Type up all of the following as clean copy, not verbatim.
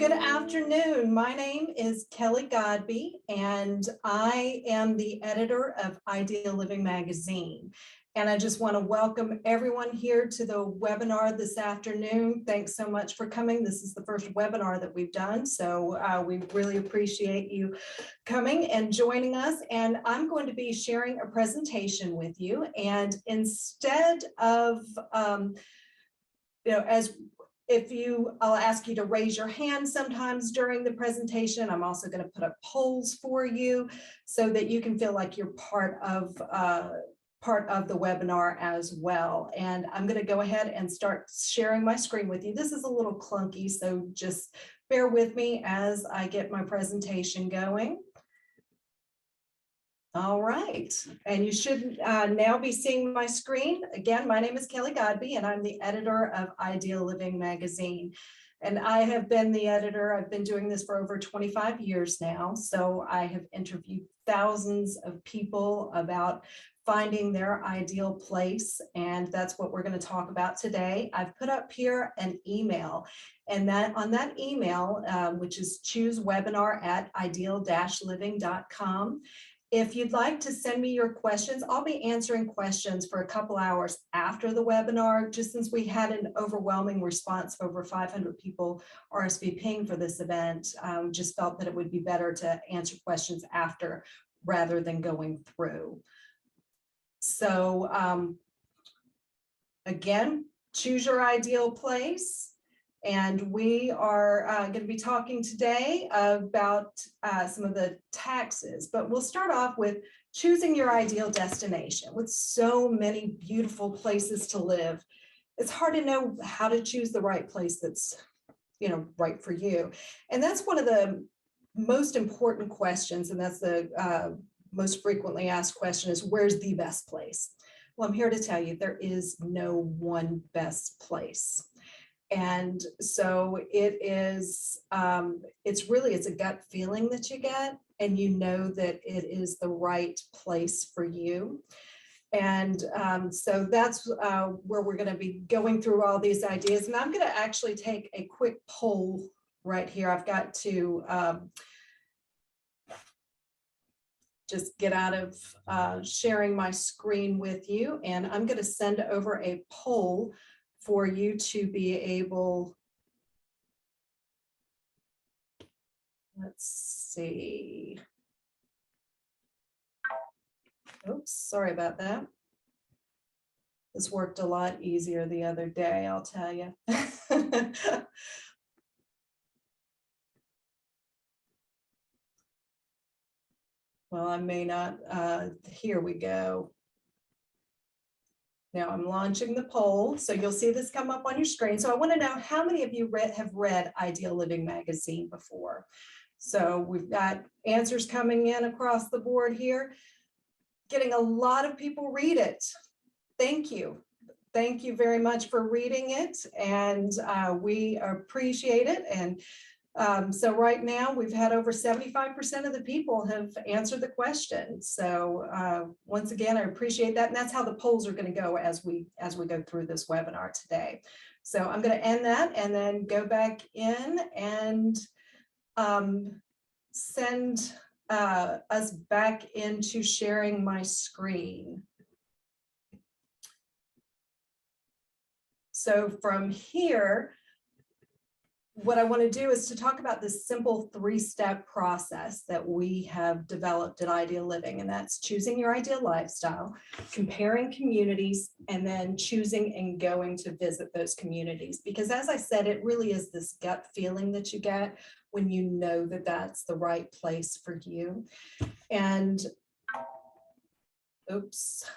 Good afternoon. My name is Kelly Godby, and I am the editor of Ideal Living magazine. And I just want to welcome everyone here to the webinar this afternoon. Thanks so much for coming. This is the first webinar that we've done, so we really appreciate you coming and joining us. And I'm going to be sharing a presentation with you. And instead of, I'll ask you to raise your hand sometimes during the presentation. I'm also going to put up polls for you so that you can feel like you're part of the webinar as well. And I'm going to go ahead and start sharing my screen with you. This is a little clunky, so just bear with me as I get my presentation going. All right, and you should now be seeing my screen. Again, my name is Kelly Godby, and I'm the editor of Ideal Living magazine. And I have been the editor, I've been doing this for over 25 years now. So I have interviewed thousands of people about finding their ideal place. And that's what we're going to talk about today. I've put up here an email, and that on that email, which is choosewebinar@ideal-living.com. If you'd like to send me your questions, I'll be answering questions for a couple hours after the webinar, just since we had an overwhelming response of over 500 people RSVPing for this event. Just felt that it would be better to answer questions after rather than going through. So again, choose your ideal place. And we are going to be talking today about some of the taxes, but we'll start off with choosing your ideal destination. With so many beautiful places to live, it's hard to know how to choose the right place that's, right for you. And that's one of the most important questions, and that's the most frequently asked question is, where's the best place? Well, I'm here to tell you there is no one best place. And so it is, it's a gut feeling that you get, and you know that it is the right place for you. And so that's where we're going to be going through all these ideas. And I'm going to actually take a quick poll right here. I've got to just get out of sharing my screen with you. And I'm going to send over a poll for you to be able, let's see. Oops, sorry about that. This worked a lot easier the other day, I'll tell you. Well, I may not, here we go. Now I'm launching the poll, so you'll see this come up on your screen. So I want to know how many of you have read Ideal Living magazine before. So we've got answers coming in across the board here. Getting a lot of people read it. Thank you. Thank you very much for reading it, and we appreciate it. And so right now we've had over 75% of the people have answered the question. So once again, I appreciate that. And that's how the polls are going to go as we go through this webinar today. So I'm going to end that and then go back in and send us back into sharing my screen. So from here, what I want to do is to talk about this simple three-step process that we have developed at Ideal Living, and that's choosing your ideal lifestyle, comparing communities, and then choosing and going to visit those communities. Because as I said, it really is this gut feeling that you get when you know that that's the right place for you. And oops.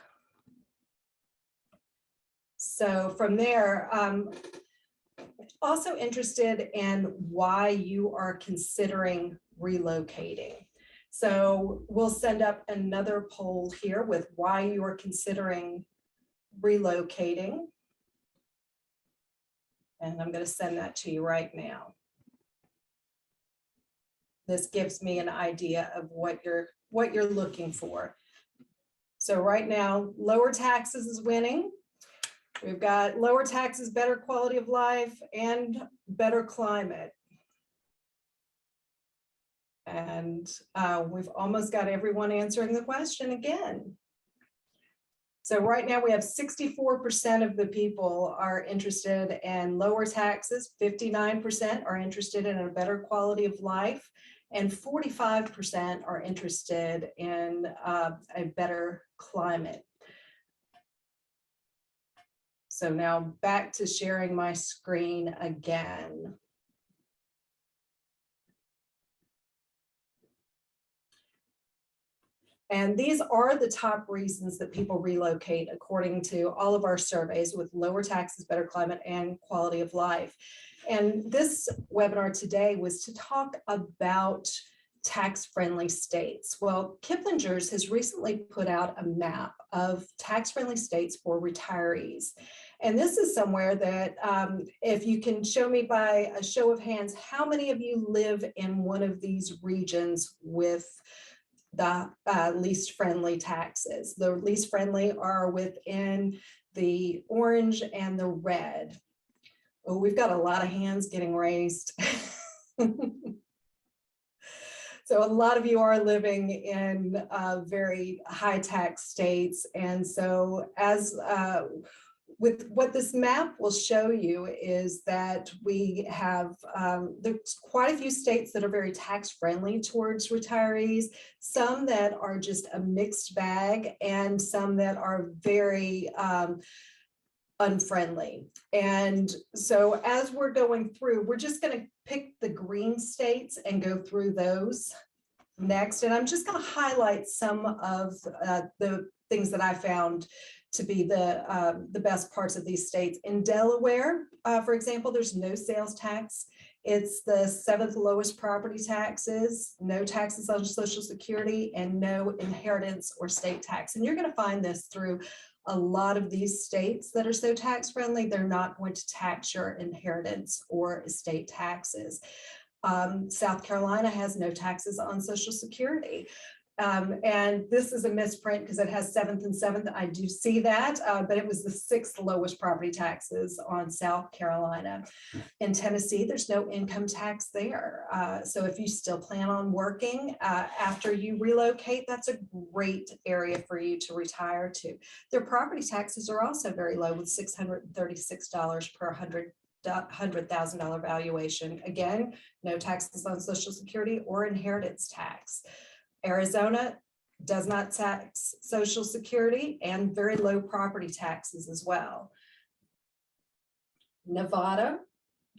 So from there, also interested in why you are considering relocating. So we'll send up another poll here with why you are considering relocating. And I'm going to send that to you right now. This gives me an idea of what you're looking for. So right now, lower taxes is winning. We've got lower taxes, better quality of life, and better climate. And we've almost got everyone answering the question again. So right now we have 64% of the people are interested in lower taxes, 59% are interested in a better quality of life, and 45% are interested in a better climate. So now back to sharing my screen again. And these are the top reasons that people relocate according to all of our surveys, with lower taxes, better climate, and quality of life. And this webinar today was to talk about tax-friendly states. Well, Kiplinger's has recently put out a map of tax-friendly states for retirees. And this is somewhere that if you can show me by a show of hands, how many of you live in one of these regions with the least friendly taxes? The least friendly are within the orange and the red. Oh, we've got a lot of hands getting raised. So a lot of you are living in very high tax states. And so as with what this map will show you is that we have, there's quite a few states that are very tax friendly towards retirees, some that are just a mixed bag, and some that are very unfriendly. And so as we're going through, we're just going to pick the green states and go through those next. And I'm just going to highlight some of the things that I found to be the best parts of these states. In Delaware, for example, there's no sales tax. It's the 7th lowest property taxes, no taxes on Social Security, and no inheritance or state tax. And you're going to find this through a lot of these states that are so tax friendly. They're not going to tax your inheritance or estate taxes. South Carolina has no taxes on Social Security. And this is a misprint because it has 7th and 7th. I do see that, but it was the 6th lowest property taxes on South Carolina. In Tennessee, there's no income tax there. So if you still plan on working after you relocate, that's a great area for you to retire to. Their property taxes are also very low, with $636 per $100,000 valuation. Again, no taxes on Social Security or inheritance tax. Arizona does not tax Social Security, and very low property taxes as well. Nevada,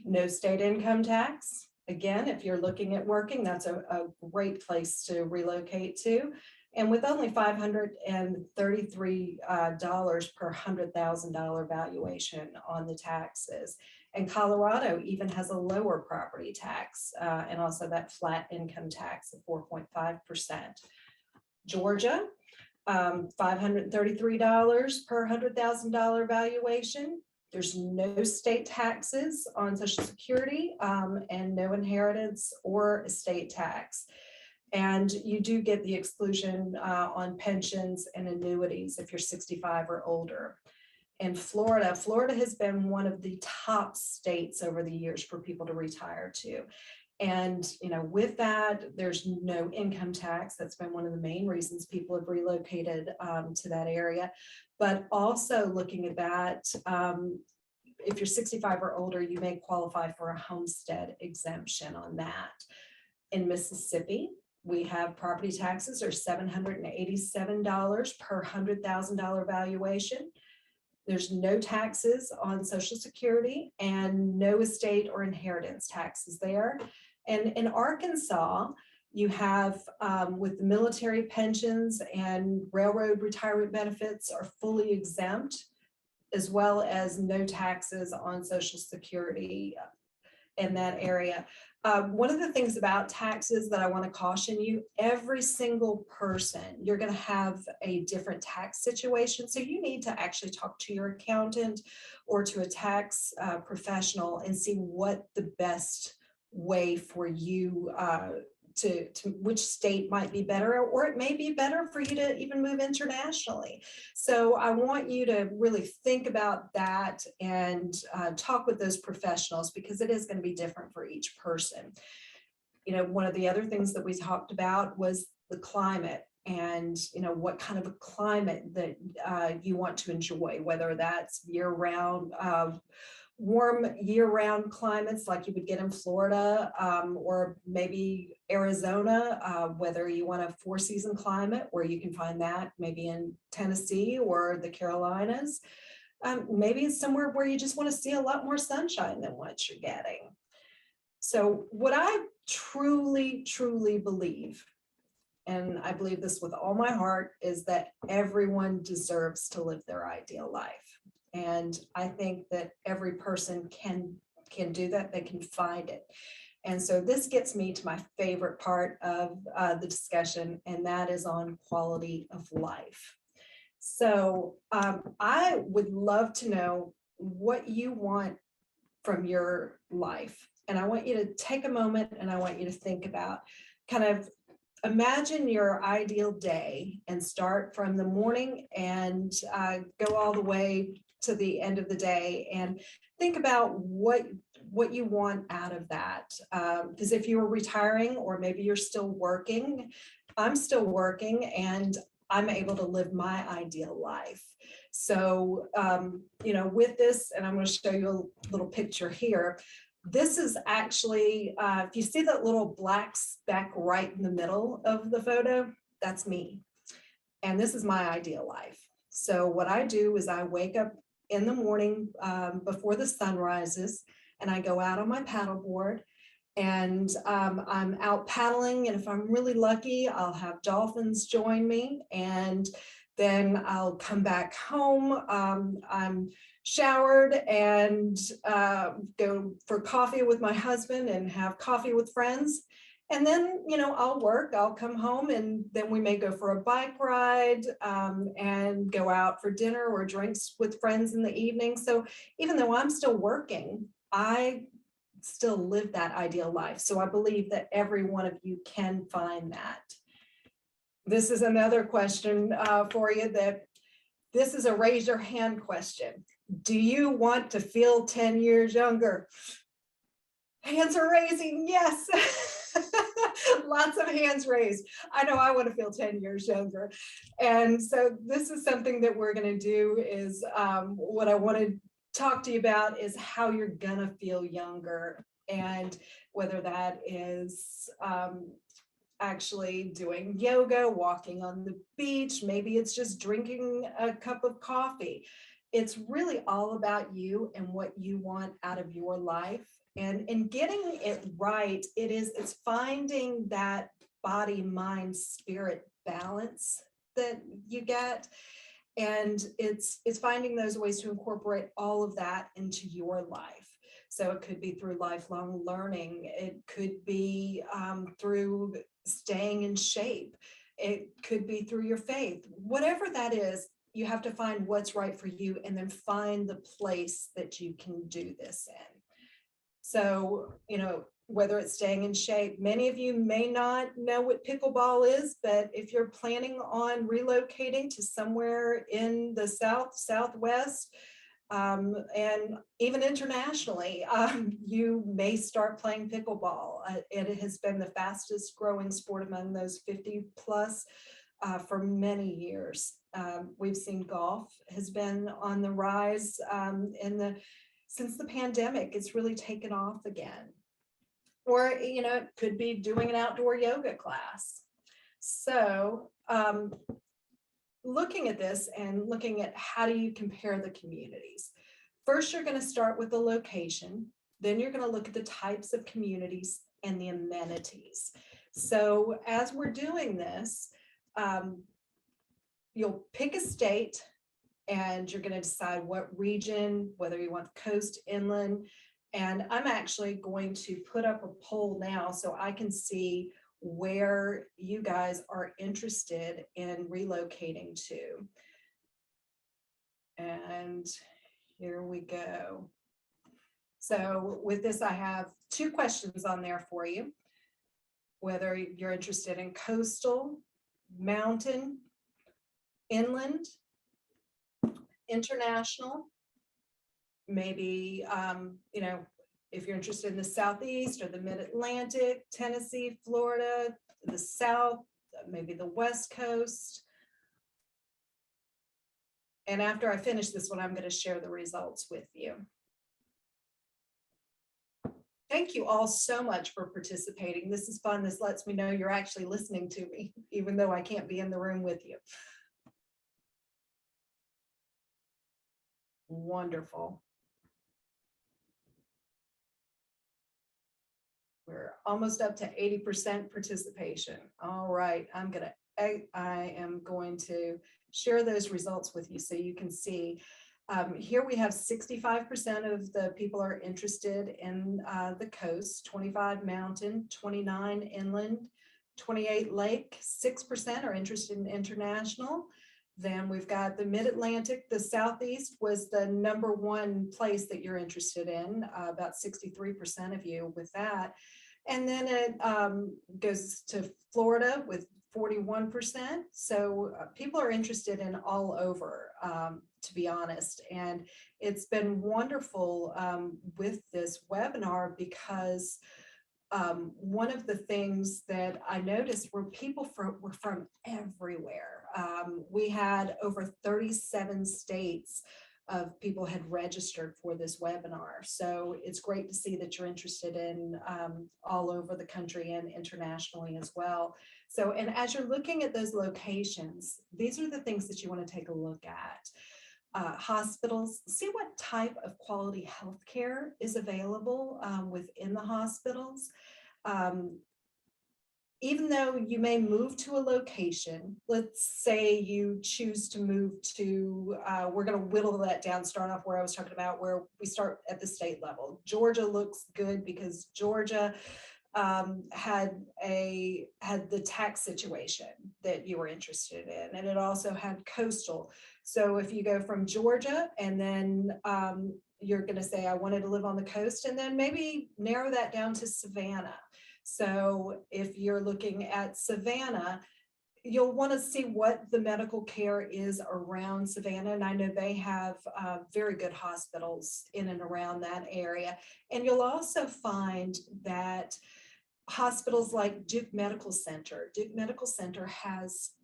no state income tax. Again, if you're looking at working, that's a great place to relocate to. And with only $533 per $100,000 valuation on the taxes. And Colorado even has a lower property tax and also that flat income tax of 4.5%. Georgia, $533 per $100,000 valuation. There's no state taxes on Social Security and no inheritance or estate tax. And you do get the exclusion on pensions and annuities if you're 65 or older. And Florida has been one of the top states over the years for people to retire to. And, you know, with that, there's no income tax. That's been one of the main reasons people have relocated to that area. But also looking at that, if you're 65 or older, you may qualify for a homestead exemption on that. In Mississippi, we have property taxes are $787 per $100,000 valuation. There's no taxes on Social Security and no estate or inheritance taxes there. And in Arkansas, you have with the military pensions and railroad retirement benefits are fully exempt, as well as no taxes on Social Security in that area. One of the things about taxes that I want to caution you, every single person, you're going to have a different tax situation. So you need to actually talk to your accountant or to a tax professional and see what the best way for you to which state might be better, or it may be better for you to even move internationally. So I want you to really think about that and talk with those professionals, because it is going to be different for each person. One of the other things that we talked about was the climate, and what kind of a climate that you want to enjoy, whether that's year-round, warm year-round climates like you would get in Florida, or maybe Arizona, whether you want a four-season climate where you can find that maybe in Tennessee or the Carolinas. Maybe it's somewhere where you just want to see a lot more sunshine than what you're getting. So what I truly, truly believe, and I believe this with all my heart, is that everyone deserves to live their ideal life. And I think that every person can do that. They can find it. And so this gets me to my favorite part of the discussion, and that is on quality of life. So I would love to know what you want from your life. And I want you to take a moment and I want you to think about, kind of imagine your ideal day and start from the morning and go all the way to the end of the day, and think about what you want out of that. Because if you were retiring, or maybe you're still working, I'm still working and I'm able to live my ideal life. So, with this, and I'm going to show you a little picture here. This is actually, if you see that little black speck right in the middle of the photo, that's me. And this is my ideal life. So what I do is I wake up in the morning before the sun rises, and I go out on my paddleboard, and I'm out paddling. And if I'm really lucky, I'll have dolphins join me, and then I'll come back home. I'm showered and go for coffee with my husband and have coffee with friends. And then, I'll work, I'll come home, and then we may go for a bike ride and go out for dinner or drinks with friends in the evening. So even though I'm still working, I still live that ideal life. So I believe that every one of you can find that. This is another question for you, that this is a raise your hand question. Do you want to feel 10 years younger? Hands are raising, yes. Lots of hands raised. I know I want to feel 10 years younger. And so this is something that we're going to do, is what I want to talk to you about is how you're going to feel younger, and whether that is actually doing yoga, walking on the beach, maybe it's just drinking a cup of coffee. It's really all about you and what you want out of your life. And in getting it right, it's finding that body, mind, spirit balance that you get. And it's finding those ways to incorporate all of that into your life. So it could be through lifelong learning. It could be through staying in shape. It could be through your faith. Whatever that is, you have to find what's right for you, and then find the place that you can do this in. So, whether it's staying in shape, many of you may not know what pickleball is, but if you're planning on relocating to somewhere in the Southwest, and even internationally, you may start playing pickleball. It has been the fastest growing sport among those 50 plus for many years. We've seen golf has been on the rise since the pandemic. It's really taken off again. Or, it could be doing an outdoor yoga class. So looking at this and looking at how do you compare the communities. First, you're going to start with the location. Then you're going to look at the types of communities and the amenities. So as we're doing this, you'll pick a state, and you're going to decide what region, whether you want the coast, inland. And I'm actually going to put up a poll now so I can see where you guys are interested in relocating to. And here we go. So with this, I have 2 questions on there for you. Whether you're interested in coastal, mountain, inland, international, maybe, if you're interested in the Southeast or the Mid-Atlantic, Tennessee, Florida, the South, maybe the West Coast. And after I finish this one, I'm going to share the results with you. Thank you all so much for participating. This is fun. This lets me know you're actually listening to me, even though I can't be in the room with you. Wonderful. We're almost up to 80% participation. All right, I am going to share those results with you so you can see. Here we have 65% of the people are interested in the coast, 25 mountain, 29 inland, 28 lake, 6% are interested in international. Then we've got the Mid-Atlantic, the Southeast was the #1 place that you're interested in, about 63% of you with that. And then it goes to Florida with 41%. So people are interested in all over, to be honest. And it's been wonderful with this webinar because one of the things that I noticed were people were from everywhere. We had over 37 states of people had registered for this webinar. So it's great to see that you're interested in all over the country and internationally as well. So, and as you're looking at those locations, these are the things that you want to take a look at. Hospitals, see what type of quality health care is available within the hospitals. Even though you may move to a location, let's say you choose to move to, we're going to whittle that down, start off where I was talking about, where we start at the state level. Georgia looks good because Georgia had the tax situation that you were interested in, and it also had coastal. So if you go from Georgia and then you're going to say, I wanted to live on the coast, and then maybe narrow that down to Savannah. So if you're looking at Savannah, you'll want to see what the medical care is around Savannah. And I know they have very good hospitals in and around that area. And you'll also find that hospitals like Duke Medical Center has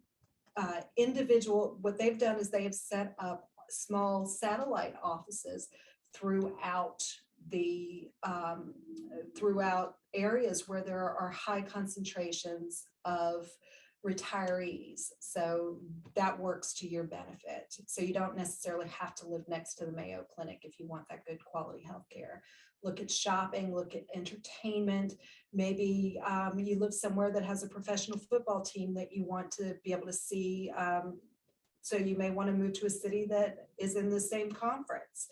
what they've done is they have set up small satellite offices throughout areas where there are high concentrations of retirees. So that works to your benefit. So you don't necessarily have to live next to the Mayo Clinic if you want that good quality health care. Look at shopping, look at entertainment. Maybe you live somewhere that has a professional football team that you want to be able to see. So you may want to move to a city that is in the same conference.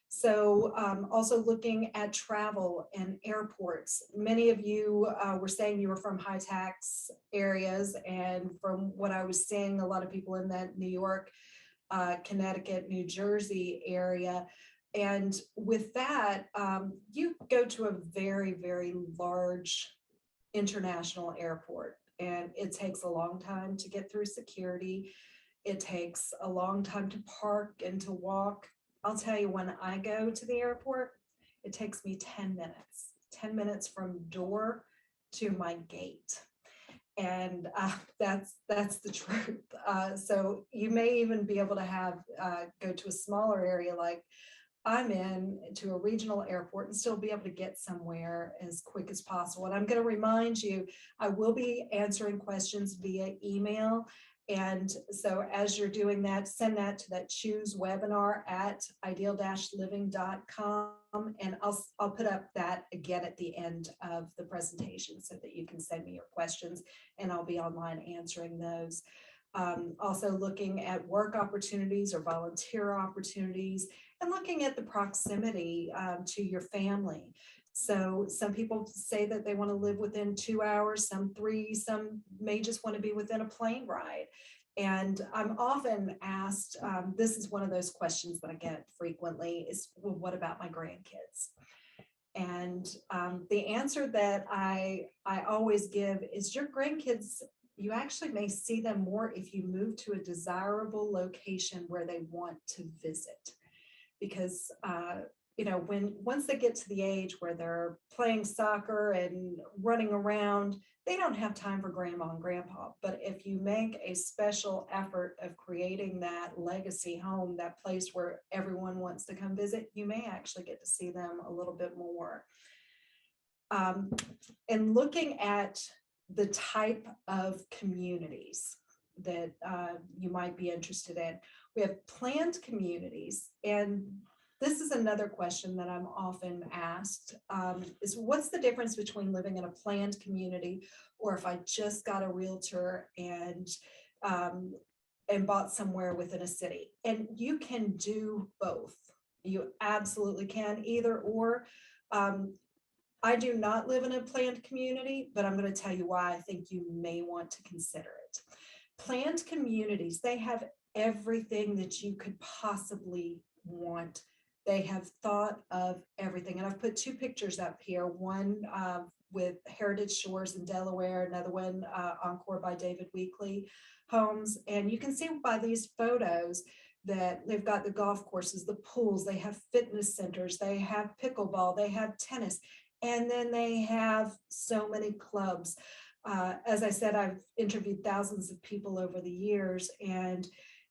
So also looking at travel and airports. Many of you were saying you were from high tax areas, and from what I was seeing, a lot of people in that New York, Connecticut, New Jersey area. And with that, you go to a very, very large international airport, and it takes a long time to get through security. It takes a long time to park and to walk. I'll tell you, when I go to the airport, it takes me 10 minutes from door to my gate. And that's the truth. So you may even be able to go to a smaller area like I'm in, to a regional airport, and still be able to get somewhere as quick as possible. And I'm going to remind you, I will be answering questions via email. And so as you're doing that, send that to that choose webinar at ideal-living.com. And I'll put up that again at the end of the presentation so that you can send me your questions, and I'll be online answering those. Also looking at work opportunities or volunteer opportunities, and looking at the proximity to your family. So some people say that they want to live within 2 hours, some 3, some may just want to be within a plane ride. And I'm often asked, this is one of those questions that I get frequently, is, well, what about my grandkids? And the answer that I always give is, your grandkids, you actually may see them more if you move to a desirable location where they want to visit. Because once they get to the age where they're playing soccer and running around, they don't have time for grandma and grandpa. But if you make a special effort of creating that legacy home, that place where everyone wants to come visit, you may actually get to see them a little bit more. And looking at the type of communities that you might be interested in, we have planned communities. And this is another question that I'm often asked, is what's the difference between living in a planned community, or if I just got a realtor and bought somewhere within a city? And you can do both. You absolutely can, either or. I do not live in a planned community, but I'm going to tell you why I think you may want to consider it. Planned communities, they have everything that you could possibly want. They have thought of everything. And I've put two pictures up here, one with Heritage Shores in Delaware, another one Encore by David Weekley Homes. And you can see by these photos that they've got the golf courses, the pools, they have fitness centers, they have pickleball, they have tennis. And then they have so many clubs. As I said, I've interviewed thousands of people over the years. And,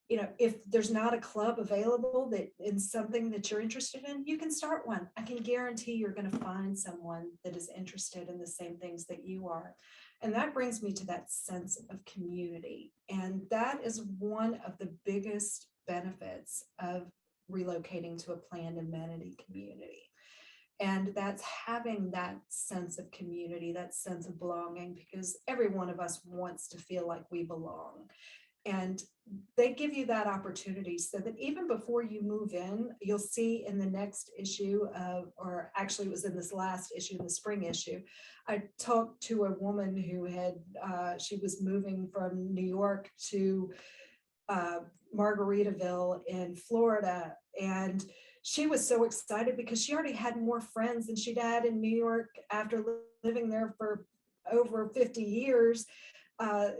if there's not a club available that in something that you're interested in, you can start one. I can guarantee you're going to find someone that is interested in the same things that you are. And that brings me to that sense of community. And that is one of the biggest benefits of relocating to a planned amenity community. And that's having that sense of community, that sense of belonging, because every one of us wants to feel like we belong. And they give you that opportunity so that even before you move in, you'll see in the next issue or actually it was in this last issue, the spring issue, I talked to a woman who she was moving from New York to Margaritaville in Florida. And she was so excited because she already had more friends than she'd had in New York after living there for over 50 years.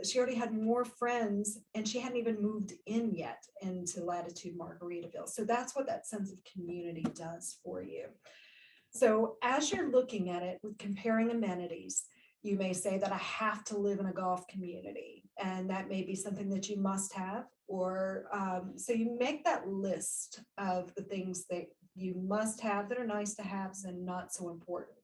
She already had more friends and she hadn't even moved in yet into Latitude Margaritaville. So that's what that sense of community does for you. So as you're looking at it with comparing amenities, you may say that I have to live in a golf community, and that may be something that you must have, or so you make that list of the things that you must have that are nice to haves and not so important.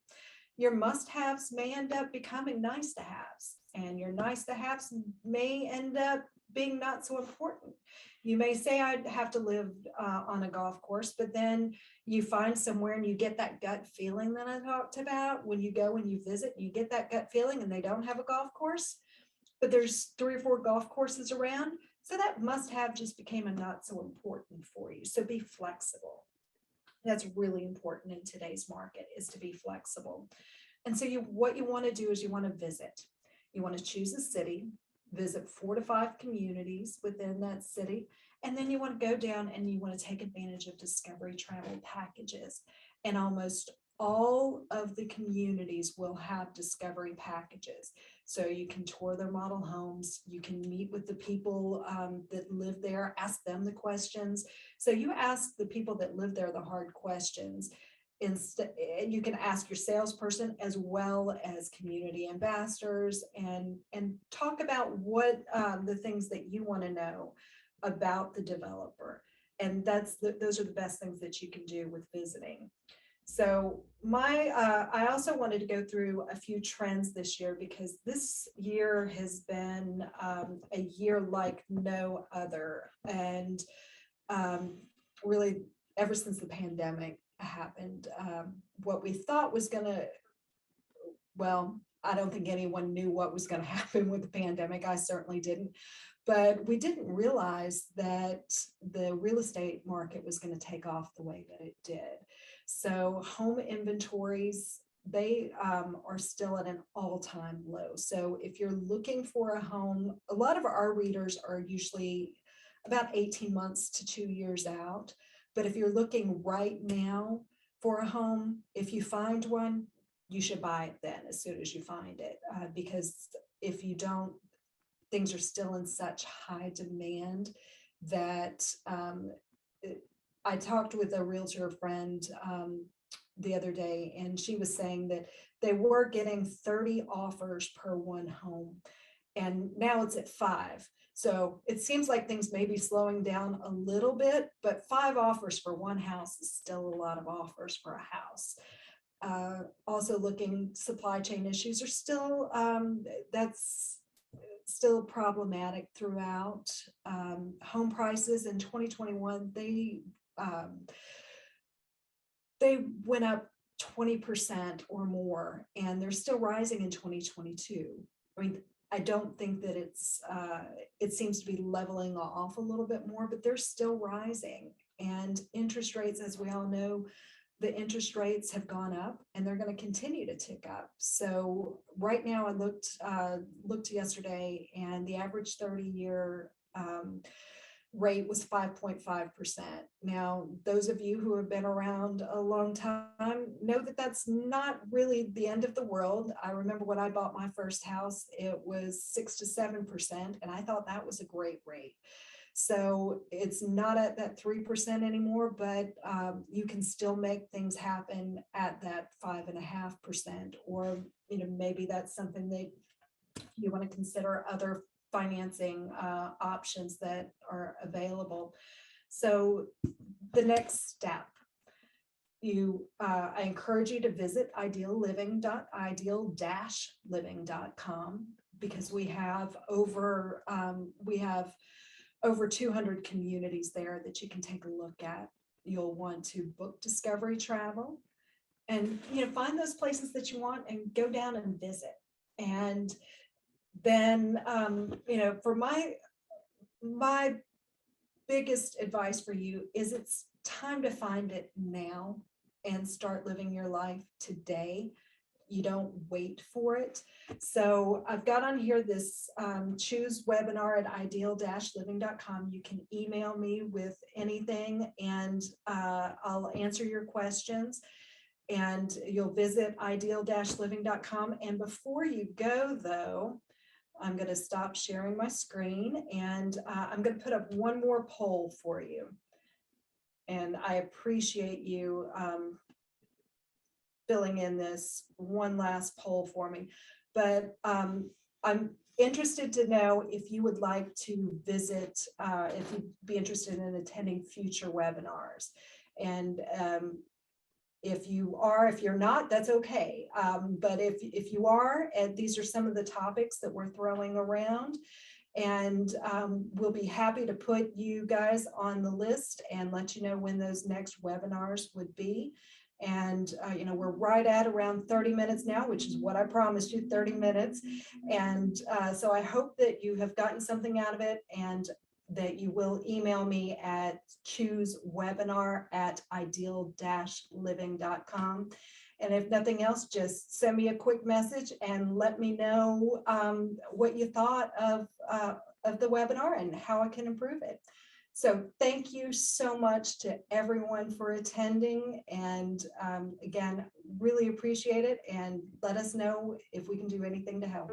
Your must haves may end up becoming nice to haves, and your nice to haves may end up being not so important. You may say I'd have to live on a golf course, but then you find somewhere and you get that gut feeling that I talked about. When you go and you visit, you get that gut feeling and they don't have a golf course, but there's 3 or 4 golf courses around. So that must have just became a not so important for you. So be flexible. That's really important in today's market, is to be flexible. And so what you want to do is you want to visit. You want to choose a city, visit 4 to 5 communities within that city, and then you want to go down and you want to take advantage of discovery travel packages. And almost all of the communities will have discovery packages. So you can tour their model homes, you can meet with the people that live there, ask them the questions. So you ask the people that live there the hard questions. Instead, you can ask your salesperson as well as community ambassadors and talk about what the things that you want to know about the developer. And those are the best things that you can do with visiting. So I also wanted to go through a few trends this year, because this year has been a year like no other. And really, ever since the pandemic happened, what we thought was going to, well, I don't think anyone knew what was going to happen with the pandemic. I certainly didn't. But we didn't realize that the real estate market was going to take off the way that it did. So home inventories, they are still at an all-time low. So if you're looking for a home, a lot of our readers are usually about 18 months to 2 years out. But if you're looking right now for a home, if you find one, you should buy it then as soon as you find it, because if you don't, things are still in such high demand that I talked with a realtor friend the other day, and she was saying that they were getting 30 offers per one home, and now it's at 5. So it seems like things may be slowing down a little bit, but 5 offers for one house is still a lot of offers for a house. Also looking, supply chain issues are still, that's still problematic throughout. Home prices in 2021, they went up 20% or more, and they're still rising in 2022. I mean, I don't think that it seems to be leveling off a little bit more, but they're still rising. And interest rates, as we all know, the interest rates have gone up, and they're going to continue to tick up. So right now, I looked yesterday, and the average 30-year rate was 5.5%. Now, those of you who have been around a long time know that that's not really the end of the world. I remember when I bought my first house, it was 6 to 7%, and I thought that was a great rate. So it's not at that 3% anymore, but you can still make things happen at that 5.5%, or maybe that's something that you want to consider other financing options that are available. So the next step, I encourage you to visit ideal-living.com, because we have over 200 communities there that you can take a look at. You'll want to book discovery travel, and find those places that you want and go down and visit. And then for my biggest advice for you is, it's time to find it now and start living your life today. You don't wait for it. So I've got on here this choose webinar at ideal-living.com. You can email me with anything, and I'll answer your questions. And you'll visit ideal-living.com. And before you go, though, I'm going to stop sharing my screen, and I'm going to put up one more poll for you. And I appreciate you filling in this one last poll for me. But I'm interested to know if you would like to visit, if you'd be interested in attending future webinars. And if you are, if you're not, that's okay. But if you are, and these are some of the topics that we're throwing around, and we'll be happy to put you guys on the list and let you know when those next webinars would be. And we're right at around 30 minutes now, which is what I promised you, 30 minutes. And so I hope that you have gotten something out of it, and that you will email me at choosewebinar@ideal-living.com. And if nothing else, just send me a quick message and let me know what you thought of the webinar and how I can improve it. So thank you so much to everyone for attending. And again, really appreciate it. And let us know if we can do anything to help.